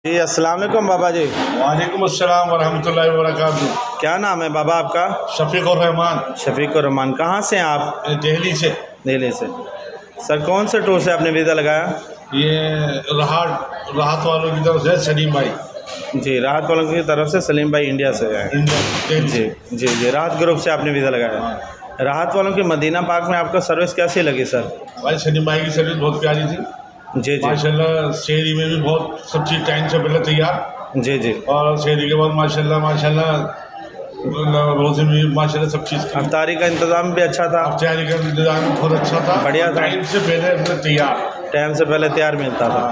जी अस्सलाम वालेकुम बाबा जी। वालेकुम अस्सलाम वरहमतुल्लाहि वबरकातुहू। क्या नाम है बाबा आपका? शफीकुर रहमान। शफीकुर रहमान। कहाँ से हैं आप? दिल्ली से। दिल्ली से। सर कौन से टूर से आपने वीज़ा लगाया? ये राहत वालों की तरफ से सलीम भाई। जी राहत वालों की तरफ से सलीम भाई इंडिया से आए। जी जी जी राहत ग्रुप से आपने वीज़ा लगाया। राहत वालों की मदीना पाक में आपको सर्विस कैसी लगी सर? भाई सलीम भाई की सर्विस बहुत प्यारी थी। जी जी माशाल्लाह शहरी में भी बहुत सब चीज़ टाइम से पहले तैयार। जी जी। और शहरी के बाद माशाल्लाह रोज़े में माशाल्लाह सब चीज़। अफ्तारी का इंतज़ाम भी अच्छा था। अफ्तारी का इंतज़ाम बहुत अच्छा था। बढ़िया था। टाइम से पहले अपने तैयार। टाइम से पहले तैयार मिलता था।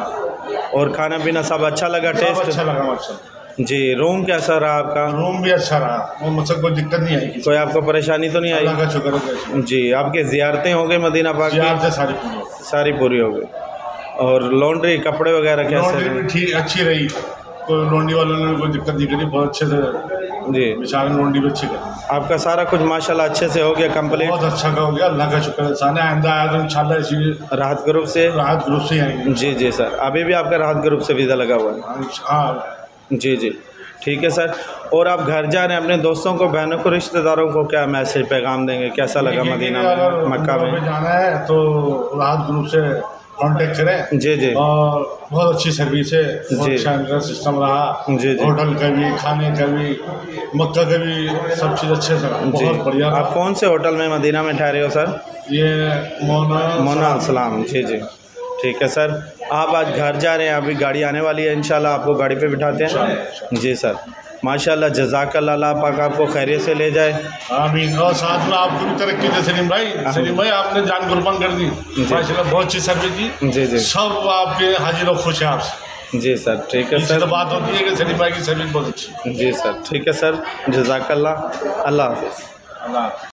और खाना पीना सब अच्छा लगा? टेस्ट अच्छा लगा माशाल्लाह। जी। रूम कैसा रहा आपका? रूम भी अच्छा रहा। वो मुझसे कोई दिक्कत नहीं आई। कोई आपको परेशानी तो नहीं आई? अल्लाह का शुक्र है। जी। आपकी ज़ियारतें हो गई मदीना पाक की? सारी पूरी हो गई। और लॉन्ड्री कपड़े वगैरह कैसे? लॉन्ड्री ठीक अच्छी रही। कोई लॉन्ड्री वालों ने कोई दिक्कत नहीं करी। बहुत अच्छे से जी बेचारे लॉन्ड्री भी अच्छी करी। आपका सारा कुछ माशाल्लाह अच्छे से हो गया कंप्लीट? बहुत अच्छा का हो गया। अल्लाह का शुक्र है। साने आइंदा आया तो इंशाल्लाह इसी राहत ग्रुप से ही आएंगे। जी जी सर। अभी भी आपका राहत ग्रुप से वीज़ा लगा हुआ है? हाँ जी जी ठीक है सर। और आप घर जा रहे हैं, अपने दोस्तों को, बहनों को, रिश्तेदारों को क्या मैसेज पैगाम देंगे? कैसा लगा मदीना में, मक्का में जाना है तो राहत ग्रुप से कांटेक्ट करें। जी जी। और बहुत अच्छी सर्विस है। जी। अच्छा इनका सिस्टम रहा। जी जी। होटल का भी, खाने का भी, मक्का का भी, सब चीज़ अच्छे से रहा। बहुत बढ़िया। आप कौन से होटल में मदीना में ठहरे हो सर? ये मोना अलसलाम। जी जी ठीक है सर। आप आज घर जा रहे हैं, अभी गाड़ी आने वाली है, इंशाल्लाह आपको गाड़ी पे बिठाते हैं। जी सर माशाल्लाह जज़ाकल्लाह। अल्लाह पाक आपको खैरियत से ले जाए। आमीन। और साथ में आपको भी तरक्की दे सलीम भाई। सलीम भाई आपने जान कुर्बान कर दी माशाल्लाह। बहुत अच्छी सर्विस दी। जी जी। सब आपके हाजिर और खुश है आपसे। जी सर ठीक है सर। तो बात होती है कि सलीम भाई की सर्विस बहुत अच्छी। जी सर ठीक है सर। जज़ाकल्लाह। अल्लाह हाफ़िज़।